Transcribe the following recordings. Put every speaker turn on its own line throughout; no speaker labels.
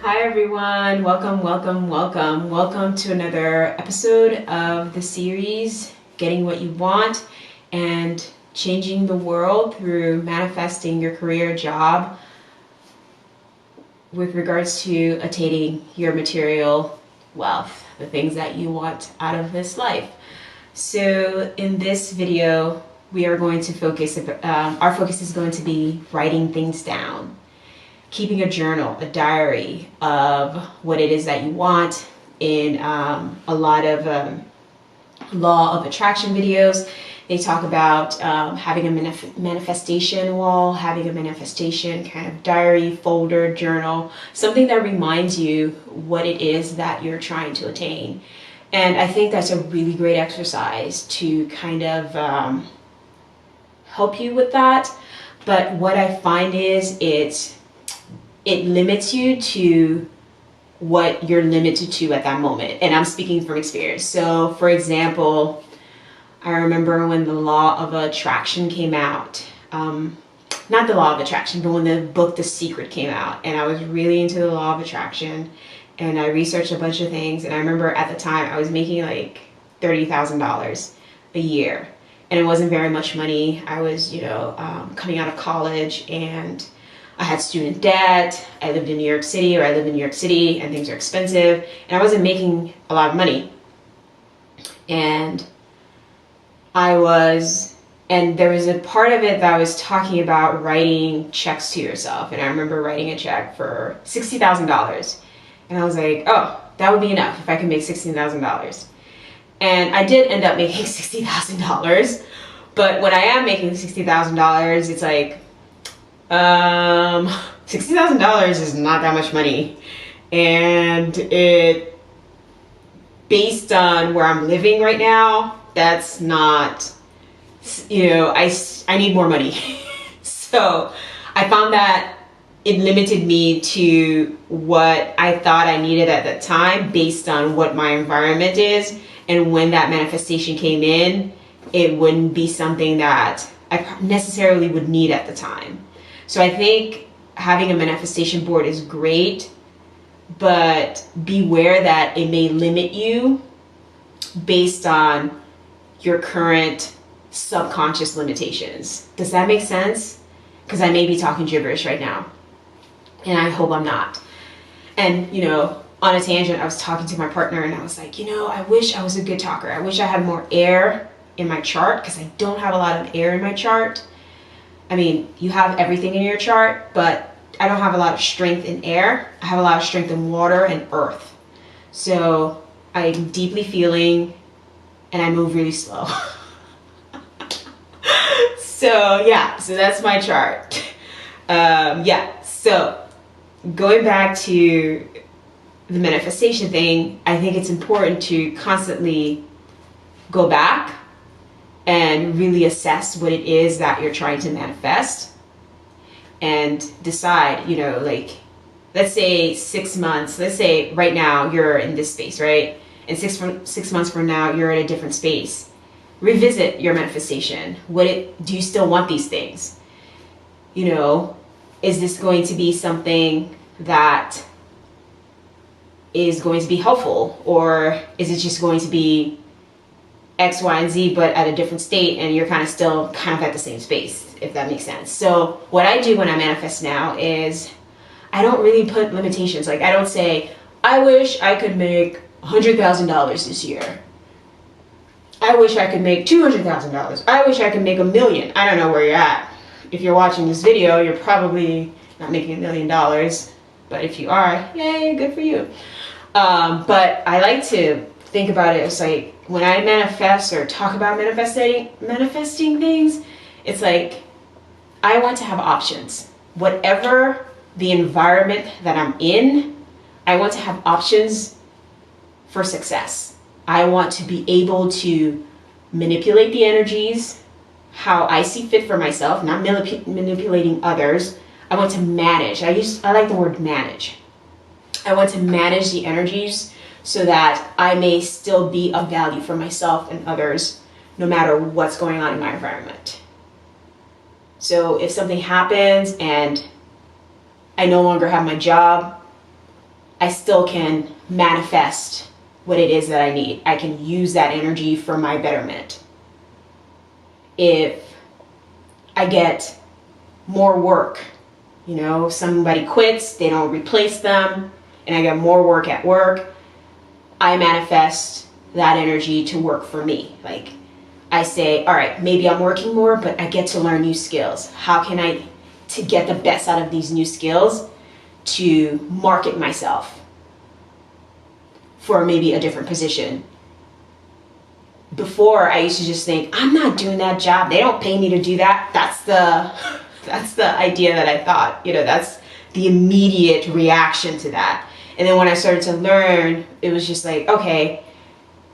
Hi everyone, welcome to another episode of the series Getting What You Want and Changing the World Through Manifesting Your Career Job with regards to attaining your material wealth, the things that you want out of this life. So in this video, we are going to our focus is going to be writing things down. Keeping a journal, a diary of what it is that you want. In a lot of law of attraction videos, they talk about having a manifestation wall, having a manifestation kind of diary, folder, journal, something that reminds you what it is that you're trying to attain. And I think that's a really great exercise to kind of help you with that. But what I find is it limits you to what you're limited to at that moment. And I'm speaking from experience. So for example, I remember when the law of attraction came out, not the law of attraction, but when the book The Secret came out, and I was really into the law of attraction and I researched a bunch of things. And I remember at the time I was making like $30,000 a year, and it wasn't very much money. I was, coming out of college, and I had student debt. I live in New York City, and things are expensive, and I wasn't making a lot of money. And there was a part of it that was talking about writing checks to yourself. And I remember writing a check for $60,000. And I was like, oh, that would be enough if I could make $16,000. And I did end up making $60,000. But when I am making $60,000, it's like, $60,000 is not that much money, and based on where I'm living right now, that's not, I need more money. So I found that it limited me to what I thought I needed at the time based on what my environment is, and when that manifestation came in, it wouldn't be something that I necessarily would need at the time. So I think having a manifestation board is great, but beware that it may limit you based on your current subconscious limitations. Does that make sense? Because I may be talking gibberish right now, and I hope I'm not. And, on a tangent, I was talking to my partner, and I was like, I wish I was a good talker. I wish I had more air in my chart, because I don't have a lot of air in my chart. I mean, you have everything in your chart, but I don't have a lot of strength in air. I have a lot of strength in water and earth. So I'm deeply feeling, and I move really slow. So that's my chart. So going back to the manifestation thing, I think it's important to constantly go back and really assess what it is that you're trying to manifest, and decide, let's say 6 months, let's say right now you're in this space, right? And 6 months from now, you're in a different space. Revisit your manifestation. Do you still want these things? Is this going to be something that is going to be helpful, or is it just going to be X, Y, and Z, but at a different state, and you're still at the same space, if that makes sense. So what I do when I manifest now is I don't really put limitations. Like, I don't say, I wish I could make $100,000 this year. I wish I could make $200,000. I wish I could make $1 million. I don't know where you're at. If you're watching this video, you're probably not making $1 million, but if you are, yay, good for you. But I like to think about it as like, when I manifest or talk about manifesting things, it's like I want to have options. Whatever the environment that I'm in, I want to have options for success. I want to be able to manipulate the energies how I see fit for myself, not manipulating others. I want to manage. I like the word manage. I want to manage the energies so that I may still be of value for myself and others, no matter what's going on in my environment. So if something happens and I no longer have my job, I still can manifest what it is that I need. I can use that energy for my betterment. If I get more work, somebody quits, they don't replace them, and I get more work at work, I manifest that energy to work for me. Like, I say, all right, maybe I'm working more, but I get to learn new skills. How can I, to get the best out of these new skills, to market myself for maybe a different position? Before, I used to just think, I'm not doing that job. They don't pay me to do that. That's the idea that I thought, that's the immediate reaction to that. And then when I started to learn, it was just like, okay,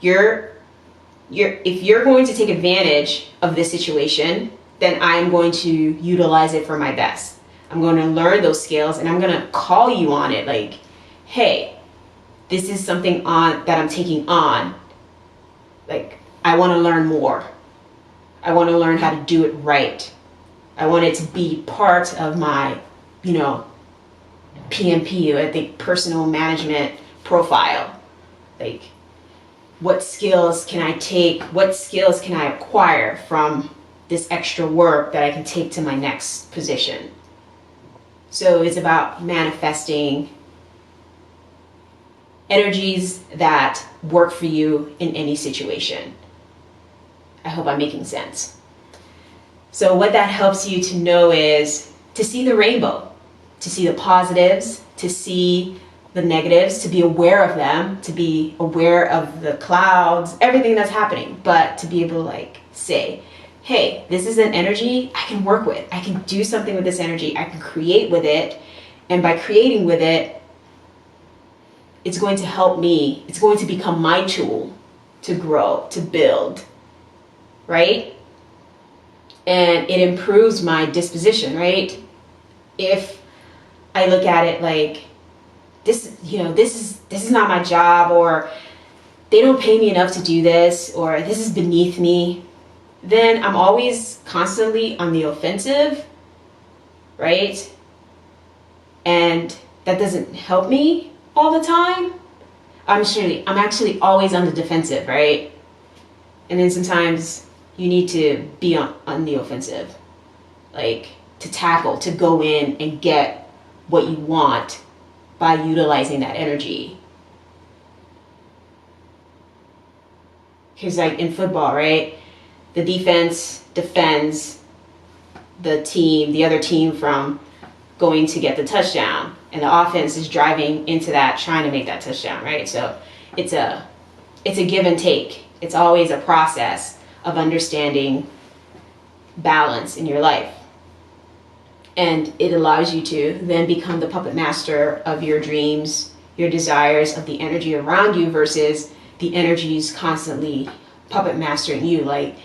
if you're going to take advantage of this situation, then I'm going to utilize it for my best. I'm going to learn those skills, and I'm going to call you on it. Like, hey, this is something that I'm taking on. Like, I want to learn more. I want to learn how to do it right. I want it to be part of my, PMP, I think, personal management profile. Like, what skills can I take? What skills can I acquire from this extra work that I can take to my next position? So it's about manifesting energies that work for you in any situation. I hope I'm making sense. So what that helps you to know is to see the rainbow, to see the positives, to see the negatives, to be aware of them, to be aware of the clouds, everything that's happening, but to be able to say, hey, this is an energy I can work with. I can do something with this energy. I can create with it. And by creating with it, it's going to help me. It's going to become my tool to grow, to build, right? And it improves my disposition, right? If I look at it like, this is not my job, or they don't pay me enough to do this, or this is beneath me, then I'm always constantly on the offensive, right? And that doesn't help me all the time. I'm actually always on the defensive, right? And then sometimes you need to be on the offensive, like to tackle, to go in and get what you want by utilizing that energy. Because in football, right? The defense defends the other team from going to get the touchdown, and the offense is driving into that, trying to make that touchdown, right? So it's a give and take. It's always a process of understanding balance in your life. And it allows you to then become the puppet master of your dreams, your desires, of the energy around you, versus the energies constantly puppet mastering you. Like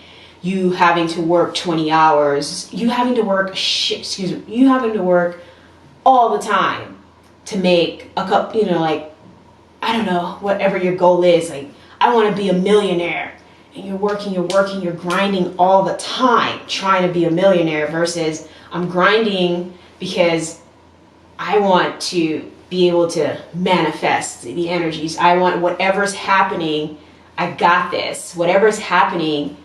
you having to work 20 hours, you having to work all the time to make a cup, I don't know, whatever your goal is. Like, I want to be a millionaire. And you're working, you're grinding all the time trying to be a millionaire, versus I'm grinding because I want to be able to manifest the energies. I want whatever's happening, I got this. Whatever's happening,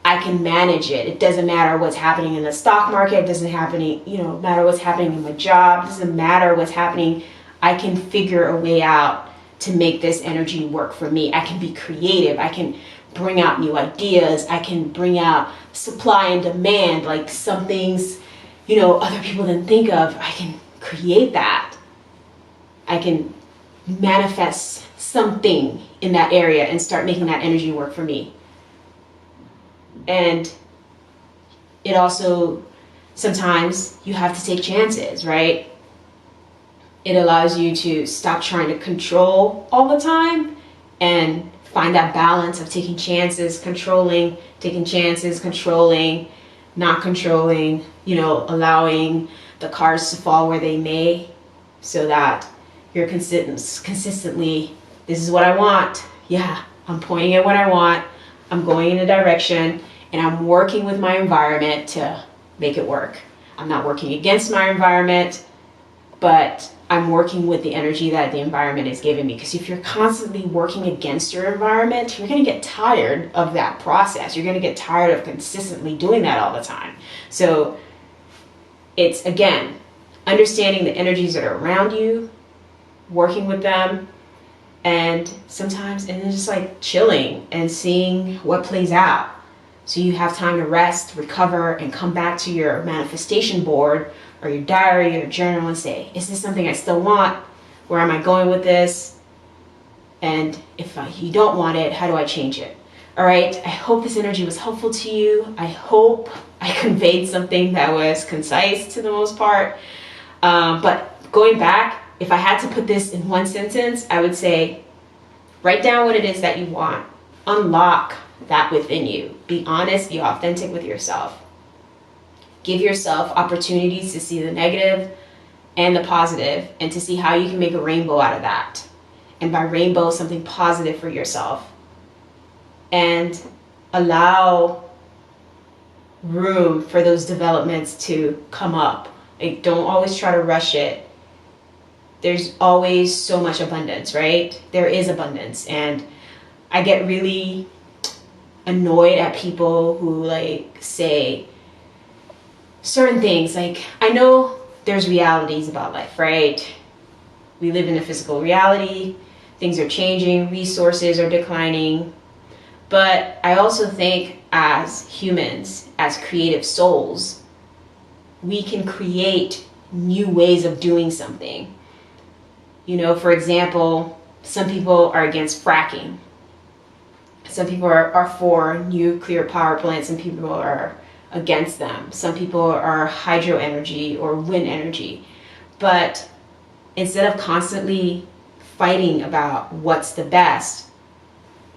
I can manage it. It doesn't matter what's happening in the stock market. It doesn't matter what's happening in my job. It doesn't matter what's happening. I can figure a way out to make this energy work for me. I can be creative. I can bring out new ideas. I can bring out supply and demand, like some things, other people didn't think of. I can create that. I can manifest something in that area and start making that energy work for me. And it also, sometimes you have to take chances, right? It allows you to stop trying to control all the time and find that balance of taking chances, controlling, not controlling, allowing the cards to fall where they may, so that you're consistently, this is what I want. Yeah, I'm pointing at what I want. I'm going in a direction, and I'm working with my environment to make it work. I'm not working against my environment, but I'm working with the energy that the environment is giving me. Because if you're constantly working against your environment, you're going to get tired of that process. You're going to get tired of consistently doing that all the time. So it's, again, understanding the energies that are around you, working with them, and sometimes, and then just like chilling and seeing what plays out. So you have time to rest, recover, and come back to your manifestation board or your diary or journal and say, is this something I still want? Where am I going with this? And if you don't want it, how do I change it? All right, I hope this energy was helpful to you. I hope I conveyed something that was concise to the most part. But going back, if I had to put this in one sentence, I would say, write down what it is that you want. Unlock that within you. Be honest, be authentic with yourself. Give yourself opportunities to see the negative and the positive, and to see how you can make a rainbow out of that. And by rainbow, something positive for yourself. And allow room for those developments to come up. Like, don't always try to rush it. There's always so much abundance, right? There is abundance. And I get really annoyed at people who like say certain things. Like, I know there's realities about life, right? We live in a physical reality. Things are changing, resources are declining. But I also think as humans, as creative souls, we can create new ways of doing something. You know, for example, some people are against fracking. Some people are for nuclear power plants, and people are against them. Some people are hydro energy or wind energy. But instead of constantly fighting about what's the best,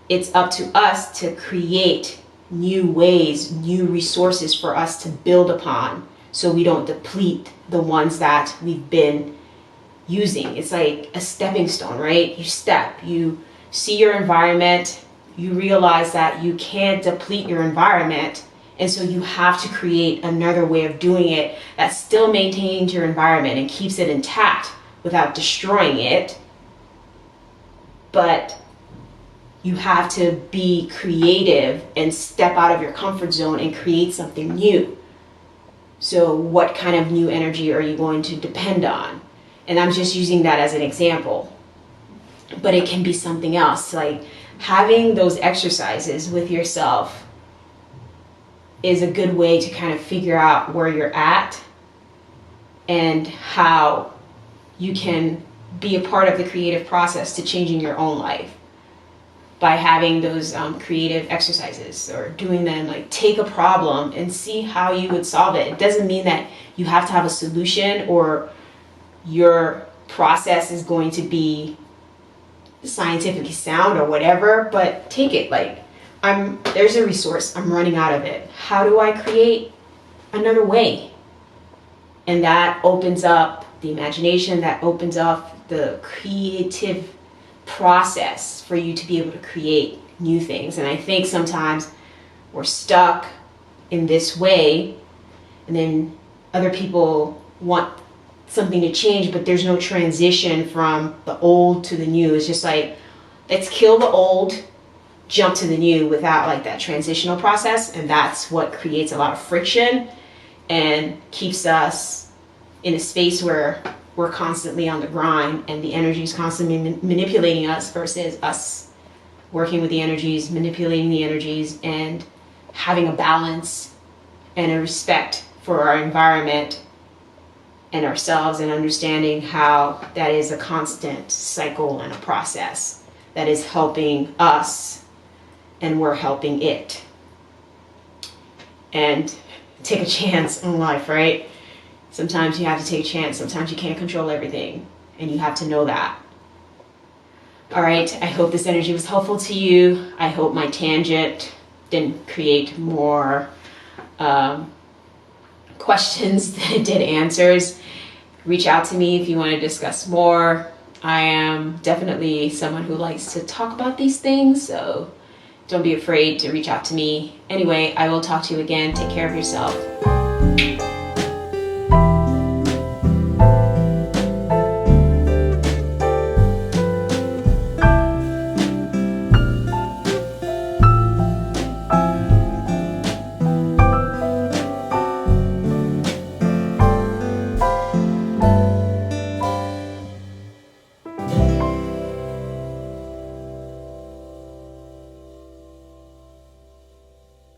it's up to us to create new ways, new resources for us to build upon, so we don't deplete the ones that we've been using. It's like a stepping stone, right? You see your environment, you realize that you can't deplete your environment, and so you have to create another way of doing it that still maintains your environment and keeps it intact without destroying it. But you have to be creative and step out of your comfort zone and create something new. So what kind of new energy are you going to depend on? And I'm just using that as an example. But it can be something else. Like, having those exercises with yourself is a good way to kind of figure out where you're at and how you can be a part of the creative process to changing your own life by having those creative exercises, or doing them. Like, take a problem and see how you would solve it. It doesn't mean that you have to have a solution or your process is going to be scientifically sound or whatever, but take it. Like, there's a resource, I'm running out of it. How do I create another way? And that opens up the imagination, that opens up the creative process for you to be able to create new things. And I think sometimes we're stuck in this way, and then other people want something to change, but there's no transition from the old to the new. It's just like, let's kill the old, jump to the new without like that transitional process. And that's what creates a lot of friction and keeps us in a space where we're constantly on the grind and the energy is constantly manipulating us, versus us working with the energies, manipulating the energies, and having a balance and a respect for our environment and ourselves, and understanding how that is a constant cycle and a process that is helping us and we're helping it. And take a chance on life, right? Sometimes you have to take a chance. Sometimes you can't control everything, and you have to know that. All right, I hope this energy was helpful to you. I hope my tangent didn't create more questions than it did answers. Reach out to me if you want to discuss more. I am definitely someone who likes to talk about these things, so don't be afraid to reach out to me. Anyway, I will talk to you again. Take care of yourself.